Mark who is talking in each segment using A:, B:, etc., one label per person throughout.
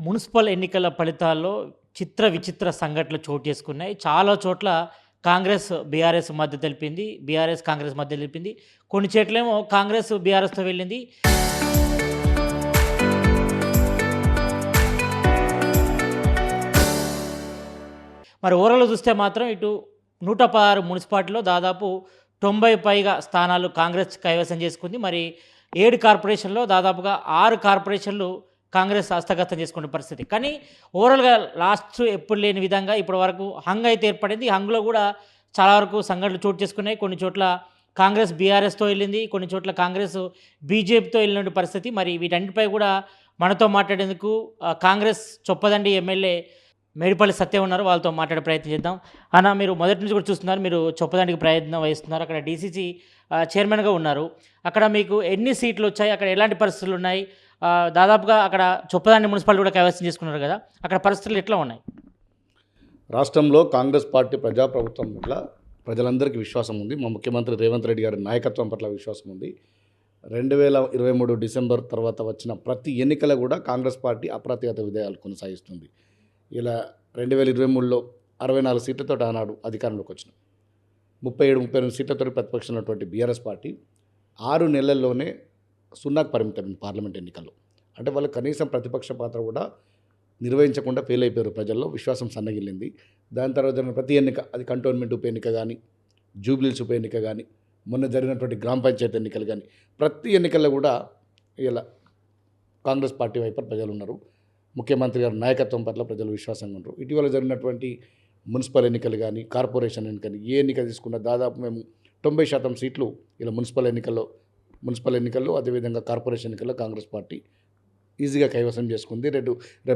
A: Municipal ఎన్నికల ఫలితాల్లో చిత్ర విచిత్ర సంఘటనలు చోటు చేసుకున్నాయి. చాలా చోట్ల కాంగ్రెస్, బీఆర్ఎస్ మద్దతు తెలిపింది. బీఆర్ఎస్, కాంగ్రెస్ మద్దతు తెలిపింది. కొన్ని చోట్లేమో కాంగ్రెస్ బీఆర్ఎస్‌తో వెళ్ళింది. మరి ఓవరాల్‌గా చూస్తే మాత్రం ఇటు 116 మున్సిపాలిటీలో దాదాపు 90 పైగా స్థానాలు కాంగ్రెస్ కైవసం చేసుకుంది. మరి 7 కార్పొరేషన్‌లో దాదాపుగా 6 కార్పొరేషన్‌లు కాంగ్రెస్ హస్తగతం చేసుకునే పరిస్థితి. కానీ ఓవరాల్‌గా లాస్ట్ ఎప్పుడు లేని విధంగా ఇప్పటి వరకు హంగ్ అయితే ఏర్పడింది. హంగ్‌లో కూడా చాలా వరకు సంఘటనలు చోటు చేసుకున్నాయి. కొన్ని చోట్ల కాంగ్రెస్ బీఆర్ఎస్‌తో వెళ్ళింది. కొన్ని చోట్ల కాంగ్రెస్ బీజేపీతో వెళ్ళిన పరిస్థితి. మరి వీటన్నిటిపై కూడా మనతో మాట్లాడేందుకు కాంగ్రెస్ చొప్పదండి ఎమ్మెల్యే మేడిపల్లి సత్యం ఉన్నారు. వాళ్ళతో మాట్లాడే ప్రయత్నం చేద్దాం. అన్న, మీరు మొదటి నుంచి కూడా చూస్తున్నారు, మీరు చొప్పదండికి ప్రయత్నం వహిస్తున్నారు. అక్కడ డీసీసీ చైర్మన్గా ఉన్నారు. అక్కడ మీకు ఎన్ని సీట్లు వచ్చాయి? అక్కడ ఎలాంటి పరిస్థితులు ఉన్నాయి? దాదాపుగా అక్కడ చొప్పదండి మున్సిపాలిటీ కూడా కైవసం చేసుకున్నారు కదా, అక్కడ పరిస్థితులు ఎట్లా ఉన్నాయి?
B: రాష్ట్రంలో కాంగ్రెస్ పార్టీ ప్రజాప్రభుత్వం పట్ల ప్రజలందరికీ విశ్వాసం ఉంది. మా ముఖ్యమంత్రి రేవంత్ రెడ్డి గారి నాయకత్వం పట్ల విశ్వాసం ఉంది. 2023 డిసెంబర్ తర్వాత వచ్చిన ప్రతి ఎన్నికల కూడా కాంగ్రెస్ పార్టీ అప్రతిహత విజయాలు కొనసాగిస్తుంది. ఇలా 2023లో 64 సీట్లతో ఆనాడు అధికారంలోకి వచ్చినాం. 37-38 సీట్లతో ప్రతిపక్షం ఉన్నటువంటి బీఆర్ఎస్ పార్టీ 6 నెలల్లోనే 0కు పరిమితమైంది పార్లమెంట్ ఎన్నికల్లో. అంటే వాళ్ళు కనీసం ప్రతిపక్ష పాత్ర కూడా నిర్వహించకుండా ఫెయిల్ అయిపోయారు. ప్రజల్లో విశ్వాసం సన్నగిల్లింది. దాని తర్వాత జరిగిన ప్రతి ఎన్నిక, అది కంటోన్మెంట్ ఉప ఎన్నిక కానీ, జూబ్లీస్ ఉప ఎన్నిక కానీ, మొన్న జరిగినటువంటి గ్రామ పంచాయతీ ఎన్నికలు కానీ, ప్రతి ఎన్నికల్లో కూడా ఇలా కాంగ్రెస్ పార్టీ వైపు ప్రజలు ఉన్నారు. ముఖ్యమంత్రి గారి నాయకత్వం పట్ల ప్రజలు విశ్వాసంగా ఉన్నారు. ఇటీవల జరిగినటువంటి మున్సిపల్ ఎన్నికలు కానీ, కార్పొరేషన్ ఎన్నికలు, ఏ ఎన్నిక తీసుకున్నా దాదాపు మేము 90% సీట్లు ఇలా మున్సిపల్ ఎన్నికల్లో అదేవిధంగా కార్పొరేషన్ ఎన్నికల్లో కాంగ్రెస్ పార్టీ ఈజీగా కైవసం చేసుకుంది. రేపు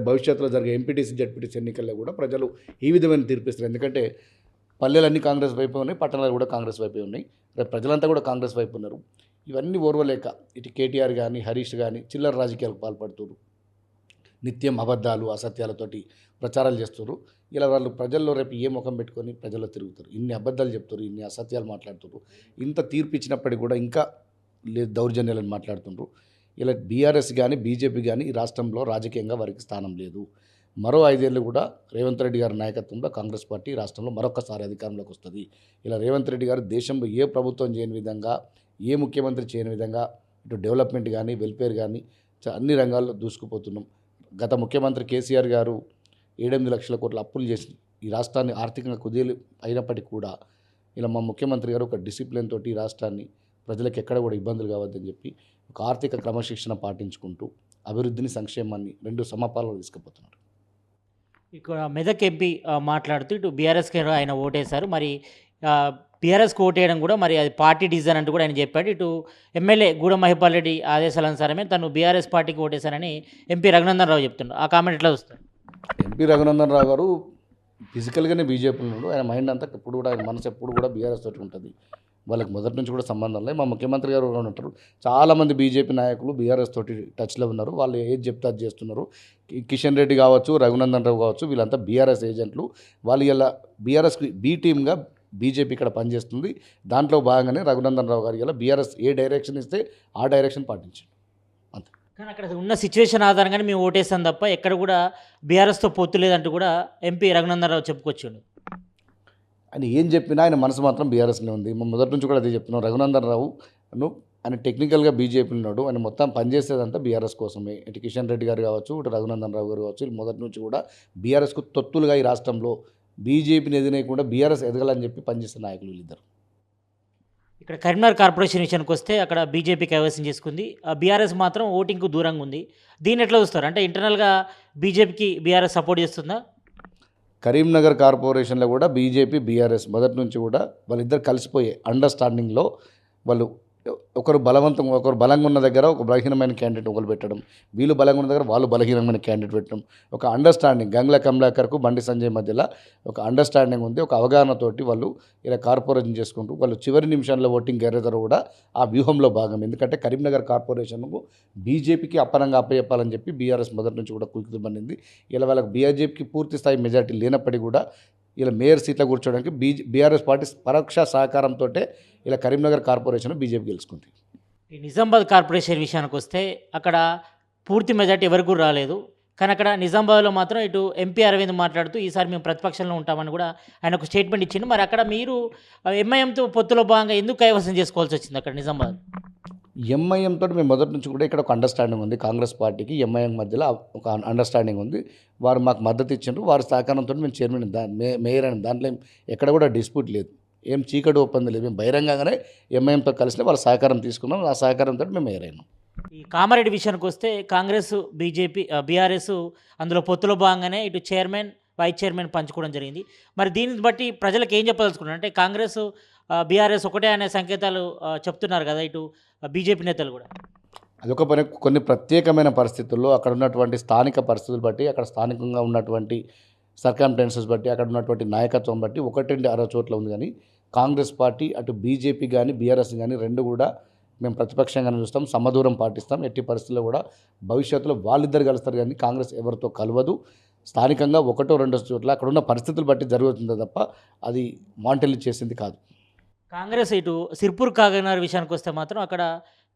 B: భవిష్యత్తులో జరిగే ఎంపీటీసీ, జడ్పీటీసీ ఎన్నికల్లో కూడా ప్రజలు ఈ విధమైన తీర్పిస్తారు. ఎందుకంటే పల్లెలన్నీ కాంగ్రెస్ వైపు ఉన్నాయి, పట్టణాలు కూడా కాంగ్రెస్ వైపే ఉన్నాయి. రేపు ప్రజలంతా కూడా కాంగ్రెస్ వైపు ఉన్నారు. ఇవన్నీ ఓర్వలేక ఇటు కేటీఆర్ కానీ, హరీష్ కానీ చిల్లర రాజకీయాలకు పాల్పడుతున్నారు. నిత్యం అబద్ధాలు, అసత్యాలతోటి ప్రచారాలు చేస్తారు. ఇలా వాళ్ళు ప్రజల్లో రేపు ఏ ముఖం పెట్టుకొని ప్రజల్లో తిరుగుతారు? ఇన్ని అబద్ధాలు చెప్తారు, ఇన్ని అసత్యాలు మాట్లాడుతారు. ఇంత తీర్పు ఇచ్చినప్పటికీ కూడా ఇంకా దౌర్జన్యాలను మాట్లాడుతుండ్రు. ఇలా బీఆర్ఎస్ కానీ, బీజేపీ కానీ ఈ రాష్ట్రంలో రాజకీయంగా వారికి స్థానం లేదు. మరో 5 ఏళ్ళు కూడా రేవంత్ రెడ్డి గారి నాయకత్వంలో కాంగ్రెస్ పార్టీ రాష్ట్రంలో మరొకసారి అధికారంలోకి వస్తుంది. ఇలా రేవంత్ రెడ్డి గారు దేశంలో ఏ ప్రభుత్వం చేయని విధంగా, ఏ ముఖ్యమంత్రి చేయని విధంగా ఇటు డెవలప్మెంట్ కానీ, వెల్ఫేర్ కానీ అన్ని రంగాల్లో దూసుకుపోతున్నాం. గత ముఖ్యమంత్రి కేసీఆర్ గారు 7-8 లక్షల కోట్ల అప్పులు చేసి ఈ రాష్ట్రాన్ని ఆర్థికంగా కుదేలు అయినప్పటికీ కూడా ఇలా మా ముఖ్యమంత్రి గారు ఒక డిసిప్లిన్ తోటి ఈ రాష్ట్రాన్ని ప్రజలకు ఎక్కడ కూడా ఇబ్బందులు కావద్దని చెప్పి ఒక ఆర్థిక క్రమశిక్షణ పాటించుకుంటూ అభివృద్ధిని, సంక్షేమాన్ని 2 సమపాలలో తీసుకుపోతున్నారు.
A: ఇక్కడ మెదక్ ఎంపీ మాట్లాడుతూ ఇటు బీఆర్ఎస్కి ఆయన ఓటేశారు. మరి బీఆర్ఎస్కి ఓటేయడం కూడా మరి అది పార్టీ డిజైన్ అంటూ కూడా ఆయన చెప్పాడు. ఇటు ఎమ్మెల్యే గూడెం మహిపాల్ రెడ్డి ఆదేశాల అనుసారమే తను బీఆర్ఎస్ పార్టీకి ఓటేశారని ఎంపీ రఘునందన్ రావు చెప్తున్నారు. ఆ కామెంట్ ఎట్లా వస్తారు?
B: ఎంపీ రఘునందన్ రావు గారు ఫిజికల్గానే బీజేపీలో ఉన్నాడు. ఆయన మైండ్ అంతా ఎప్పుడు కూడా, ఆయన మనసు ఎప్పుడు కూడా బీఆర్ఎస్ తోటి ఉంటుంది. వాళ్ళకి మొదటి నుంచి కూడా సంబంధం లేదు. మా ముఖ్యమంత్రి గారు కూడా ఉంటారు. చాలామంది బీజేపీ నాయకులు బీఆర్ఎస్ తోటి టచ్లో ఉన్నారు. వాళ్ళు ఏది చెప్తే అది చేస్తున్నారు. కిషన్ రెడ్డి కావచ్చు, రఘునందన్ రావు కావచ్చు, వీళ్ళంతా బీఆర్ఎస్ ఏజెంట్లు. వాళ్ళు ఇలా బీఆర్ఎస్కి బీ టీమ్గా బీజేపీ ఇక్కడ పనిచేస్తుంది. దాంట్లో భాగంగానే రఘునందన్ రావు గారు ఇలా బీఆర్ఎస్ ఏ డైరెక్షన్ ఇస్తే ఆ డైరెక్షన్ పాటించండి అంతే.
A: కానీ అక్కడ ఉన్న సిచ్యువేషన్ ఆధారంగానే మేము ఓటేసాం తప్ప ఎక్కడ కూడా బీఆర్ఎస్తో పొత్తు లేదంటూ కూడా ఎంపీ రఘునందన్ రావు చెప్పుకొచ్చాడు.
B: ఆయన ఏం చెప్పినా ఆయన మనసు మాత్రం బీఆర్ఎస్లో ఉంది. మొదటి నుంచి కూడా అదే చెప్తున్నాం. రఘునందన్ రావు ఆయన టెక్నికల్గా బీజేపీలో ఉన్నాడు. ఆయన మొత్తం పనిచేసేదంతా బీఆర్ఎస్ కోసమే. ఇటు కిషన్ రెడ్డి గారు కావచ్చు, ఇటు రఘునందన్ రావు గారు కావచ్చు, మొదటి నుంచి కూడా బీఆర్ఎస్కు తొత్తులుగా ఈ రాష్ట్రంలో బీజేపీని ఎదినేయకుండా బీఆర్ఎస్ ఎదగాలని చెప్పి పనిచేసే నాయకులు వీళ్ళిద్దరు.
A: ఇక్కడ కరీంనగర్ కార్పొరేషన్ విషయానికి వస్తే అక్కడ బీజేపీ కైవసం చేసుకుంది. బీఆర్ఎస్ మాత్రం ఓటింగ్కు దూరంగా ఉంది. దీన్ని ఎట్లా చూస్తారు? అంటే ఇంటర్నల్గా బీజేపీకి బీఆర్ఎస్ సపోర్ట్ చేస్తుందా?
B: కరీంనగర్ కార్పొరేషన్లో కూడా బీజేపీ, బీఆర్ఎస్ మొదటి నుంచి కూడా వాళ్ళిద్దరు కలిసిపోయే అండర్స్టాండింగ్లో వాళ్ళు ఒకరు బలంగా ఉన్న దగ్గర ఒక బలహీనమైన క్యాండిడేట్ ఒకరు పెట్టడం, వీళ్ళు బలంగా ఉన్న దగ్గర వాళ్ళు బలహీనమైన క్యాండిడేట్ పెట్టడం, ఒక అండర్స్టాండింగ్ గంగ్ల కమలాకర్కు బండి సంజయ్ మధ్యలో ఒక అండర్స్టాండింగ్ ఉంది. ఒక అవగాహనతోటి వాళ్ళు ఇలా కార్పొరేషన్ చేసుకుంటూ వాళ్ళు చివరి నిమిషంలో ఓటింగ్ గెరేదరు కూడా ఆ వ్యూహంలో భాగం. ఎందుకంటే కరీంనగర్ కార్పొరేషన్కు బీజేపీకి అప్పనంగా అప్పచెప్పాలని చెప్పి బీఆర్ఎస్ మొదటి నుంచి కూడా కులికి పడింది. ఇలా వాళ్ళకి బీజేపీకి పూర్తి స్థాయి మెజార్టీ లేనప్పటికీ కూడా ఇలా మేయర్ సీట్లో కూర్చోడానికి బీఆర్ఎస్ పార్టీ పరోక్ష సహకారంతో ఇలా కరీంనగర్ కార్పొరేషన్ బీజేపీ గెలుచుకుంది.
A: ఈ నిజామాబాద్ కార్పొరేషన్ విషయానికి వస్తే అక్కడ పూర్తి మెజార్టీ ఎవరికి రాలేదు. కానీ అక్కడ నిజామాబాద్లో మాత్రం ఇటు ఎంపీ అరవింద్ మాట్లాడుతూ ఈసారి మేము ప్రతిపక్షంలో ఉంటామని కూడా ఆయన ఒక స్టేట్మెంట్ ఇచ్చిండు. మరి అక్కడ మీరు ఎంఐఎంతో పొత్తులో భాగంగా ఎందుకు కైవసం చేసుకోవాల్సి వచ్చింది అక్కడ నిజామాబాద్?
B: ఎంఐఎం తోటి మేము మొదటి నుంచి కూడా ఇక్కడ ఒక అండర్స్టాండింగ్ ఉంది. కాంగ్రెస్ పార్టీకి ఎంఐఎం మధ్యలో ఒక అండర్స్టాండింగ్ ఉంది. వారు మాకు మద్దతు ఇచ్చిండ్రు. వారి సహకారంతో మేము చైర్మన్ మేయర్ అని దాంట్లో ఎక్కడ కూడా డిస్ప్యూట్ లేదు, ఏం చీకటి ఒప్పందం లేదు. మేము బహిరంగంగానే ఎంఐఎంతో కలిసి వాళ్ళ సహకారం తీసుకున్నాం. ఆ సహకారంతో మేము మేయర్ అయినాం.
A: ఈ కామారెడ్డి విషయానికి వస్తే కాంగ్రెస్, బీజేపీ, బీఆర్ఎస్ అందులో పొత్తులో భాగంగానే ఇటు చైర్మన్, వైస్ చైర్మన్ పంచుకోవడం జరిగింది. మరి దీన్ని బట్టి ప్రజలకు ఏం చెప్పదలుచుకున్నారు? అంటే కాంగ్రెస్, బీఆర్ఎస్ ఒకటే అనే సంకేతాలు చెప్తున్నారు కదా ఇటు బీజేపీ నేతలు కూడా.
B: అదొక పని. కొన్ని ప్రత్యేకమైన పరిస్థితుల్లో అక్కడ ఉన్నటువంటి స్థానిక పరిస్థితులు బట్టి, అక్కడ స్థానికంగా ఉన్నటువంటి సర్కమ్స్టాన్సెస్ బట్టి, అక్కడ ఉన్నటువంటి నాయకత్వం బట్టి 1-2 చోట్ల ఉంది. కానీ కాంగ్రెస్ పార్టీ అటు బీజేపీ కానీ బీఆర్ఎస్ కానీ రెండు కూడా మేము ప్రతిపక్షంగానే చూస్తాం, సమదూరం పాటిస్తాం. ఎట్టి పరిస్థితుల్లో కూడా భవిష్యత్తులో వాళ్ళిద్దరు కలుస్తారు కానీ కాంగ్రెస్ ఎవరితో కలవదు. స్థానికంగా 1-2 చోట్ల అక్కడ ఉన్న పరిస్థితులు బట్టి జరుగుతుందో తప్ప అది మాంటెల్లి చేసింది కాదు.
A: కాంగ్రెస్ ఇటు సిర్పూర్ కాగనగర్ విషయానికి వస్తే మాత్రం అక్కడ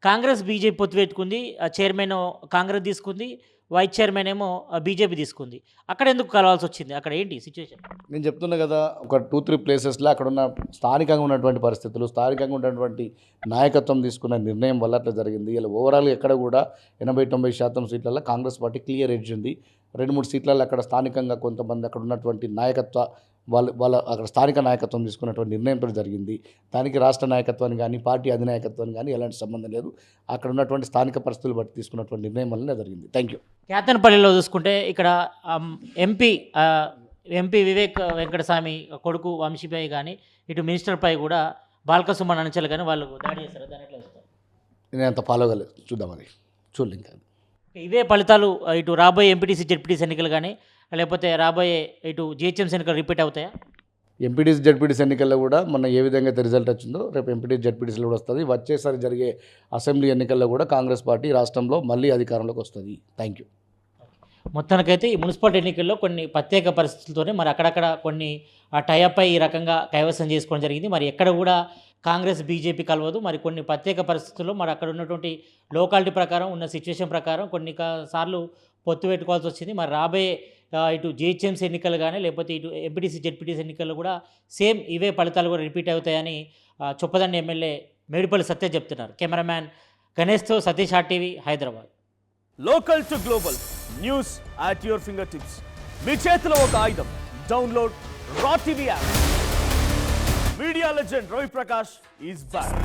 A: కాంగ్రెస్ బీజేపీ పొత్తు పెట్టుకుంది. చైర్మన్ కాంగ్రెస్ తీసుకుంది, వైస్ చైర్మన్ ఏమో బీజేపీ తీసుకుంది. అక్కడ ఎందుకు కలవాల్సి వచ్చింది? అక్కడ ఏంటి సిచ్యువేషన్?
B: నేను చెప్తున్నా కదా, ఒక 2-3 ప్లేసెస్లో అక్కడ ఉన్న స్థానికంగా ఉన్నటువంటి పరిస్థితులు, స్థానికంగా ఉన్నటువంటి నాయకత్వం తీసుకున్న నిర్ణయం వల్ల అట్లా జరిగింది. ఇలా ఓవరాల్గా ఎక్కడ కూడా 80-90% సీట్లలో కాంగ్రెస్ పార్టీ క్లియర్ ఎడ్జ్ ఉంది. 2-3 సీట్లలో అక్కడ స్థానికంగా కొంతమంది అక్కడ ఉన్నటువంటి నాయకత్వ వాళ్ళ అక్కడ స్థానిక నాయకత్వం తీసుకున్నటువంటి నిర్ణయంతో జరిగింది. దానికి రాష్ట్ర నాయకత్వాన్ని కానీ పార్టీ అధినాయకత్వాన్ని కానీ ఎలాంటి సంబంధం లేదు. అక్కడ ఉన్నటువంటి స్థానిక పరిస్థితులు బట్టి తీసుకున్నటువంటి నిర్ణయం వల్లనే జరిగింది. Thank you.
A: కేతన్పల్లిలో చూసుకుంటే ఇక్కడ ఎంపీ వివేక్ వెంకటస్వామి కొడుకు వంశీపై కానీ ఇటు మినిస్టర్పై కూడా బాల్కసుమన్ అనుచరులు కానీ వాళ్ళు దాడి చేస్తారు. దాని ఎట్లా చూస్తారు?
B: నేను అంత ఫాలో కాలేదు, చూద్దాం అది చూడలే ఇంకా.
A: ఇవే ఫలితాలు ఇటు రాబోయే ఎంపీటీసీ, జెడ్పీటీసీ ఎన్నికలు కానీ లేకపోతే రాబోయే ఇటు జిహెచ్ఎంసీ ఎన్నికలు రిపీట్ అవుతాయా?
B: ఎంపీటీసీ జెడ్పీటీసీ ఎన్నికల్లో కూడా మొన్న ఏ విధంగా అయితే రిజల్ట్ వచ్చిందో రేపు ఎంపీటీసీ జెడ్పీటీసీలో కూడా వస్తుంది. వచ్చేసారి జరిగే అసెంబ్లీ ఎన్నికల్లో కూడా కాంగ్రెస్ పార్టీ రాష్ట్రంలో మళ్ళీ అధికారంలోకి వస్తుంది. Thank you.
A: మొత్తానికైతే ఈ మున్సిపాలిటీ ఎన్నికల్లో కొన్ని ప్రత్యేక పరిస్థితులతోనే మరి అక్కడక్కడ కొన్ని టైఅప్ అయి ఈ రకంగా కైవసం చేసుకోవడం జరిగింది. మరి ఎక్కడ కూడా కాంగ్రెస్ బీజేపీ కలవదు. మరి కొన్ని ప్రత్యేక పరిస్థితుల్లో మరి అక్కడ ఉన్నటువంటి లోకాలిటీ ప్రకారం ఉన్న సిచ్యువేషన్ ప్రకారం కొన్ని సార్లు పొత్తు పెట్టుకోవాల్సి వచ్చింది. మరి రాబోయే ఇటు జిహెచ్ఎంసీ ఎన్నికలు కానీ లేకపోతే ఇటు ఎంపీటీసీ, జెడ్పీటీసీ ఎన్నికల్లో కూడా సేమ్ ఇవే ఫలితాలు కూడా రిపీట్ అవుతాయని చొప్పదండి ఎమ్మెల్యే మేడిపల్లి సత్య చెప్తున్నారు. కెమెరామ్యాన్ గణేష్తో Satish, RTV, Hyderabad.
C: Local to global news at your fingertips. మీ చేతిలో ఒక ఆయుధం. Download raw TV app. Media legend Ravi Prakash is back.